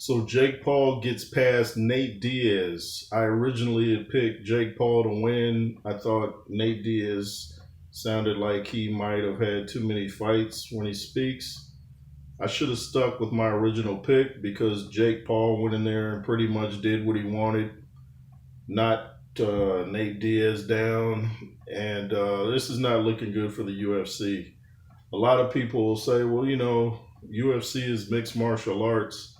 So Jake Paul gets past Nate Diaz. I originally had picked Jake Paul to win. I thought Nate Diaz sounded like he might have had too many fights when he speaks. I should have stuck with my original pick because Jake Paul went in there and pretty much did what he wanted, not Nate Diaz down. And this is not looking good for the UFC. A lot of people will say, well, UFC is mixed martial arts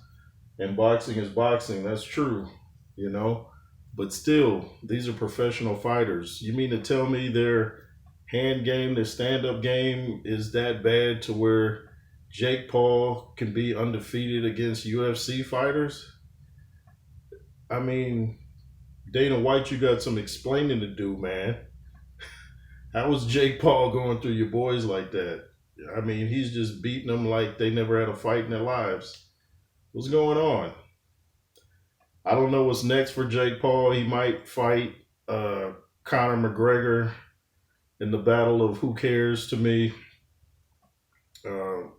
and boxing is boxing. That's true, you know. But still, these are professional fighters. You mean to tell me their hand game, their stand up game is that bad to where Jake Paul can be undefeated against UFC fighters? I mean, Dana White, you got some explaining to do, man. How was Jake Paul going through your boys like that? I mean, he's just beating them like they never had a fight in their lives. What's going on? I don't know what's next for Jake Paul. He might fight Conor McGregor in the battle of who cares to me. Uh,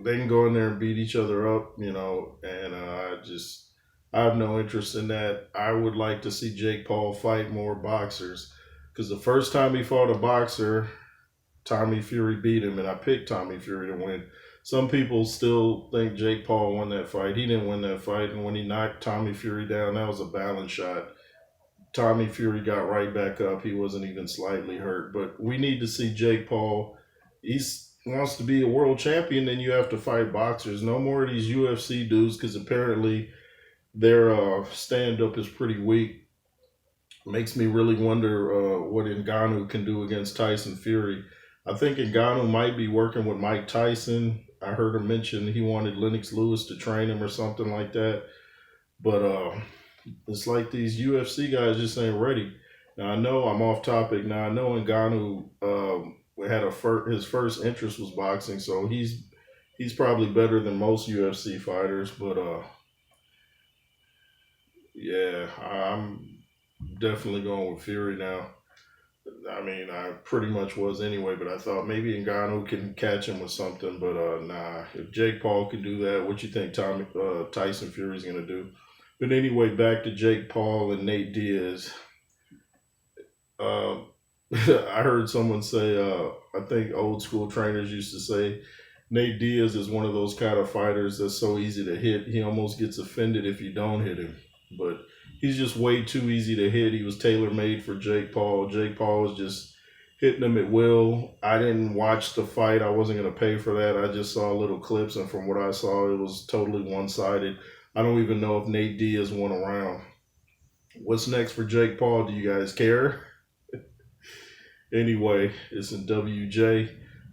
they can go in there and beat each other up, and I have no interest in that. I would like to see Jake Paul fight more boxers because the first time he fought a boxer, Tommy Fury beat him, and I picked Tommy Fury to win. Some people still think Jake Paul won that fight. He didn't win that fight, and when he knocked Tommy Fury down, that was a balance shot. Tommy Fury got right back up. He wasn't even slightly hurt. But we need to see Jake Paul. He wants to be a world champion, then you have to fight boxers. No more of these UFC dudes because apparently their stand-up is pretty weak. Makes me really wonder what Ngannou can do against Tyson Fury. I think Ngannou might be working with Mike Tyson. I heard him mention he wanted Lennox Lewis to train him or something like that. But it's like these UFC guys just ain't ready. Now I know I'm off topic. Now I know Ngannou had his first interest was boxing, so he's probably better than most UFC fighters. But yeah, I'm definitely going with Fury now. I mean, I pretty much was anyway, but I thought maybe Ngannou can catch him with something. But nah, if Jake Paul can do that, what you think Tyson Fury's gonna do? But anyway, back to Jake Paul and Nate Diaz. Uh, I heard someone say, I think old school trainers used to say, Nate Diaz is one of those kind of fighters that's so easy to hit, he almost gets offended if you don't hit him. But he's just way too easy to hit. He was tailor made for Jake Paul. Jake Paul was just hitting him at will. I didn't watch the fight. I wasn't going to pay for that. I just saw little clips, and from what I saw, it was totally one sided. I don't even know if Nate Diaz won a round. What's next for Jake Paul? Do you guys care? Anyway, it's N.W.J.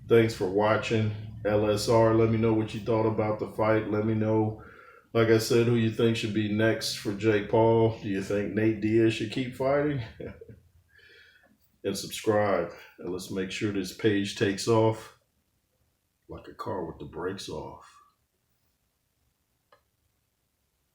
Thanks for watching. LSR, let me know what you thought about the fight. Let me know, like I said, who you think should be next for Jake Paul. Do you think Nate Diaz should keep fighting? And subscribe. And let's make sure this page takes off like a car with the brakes off.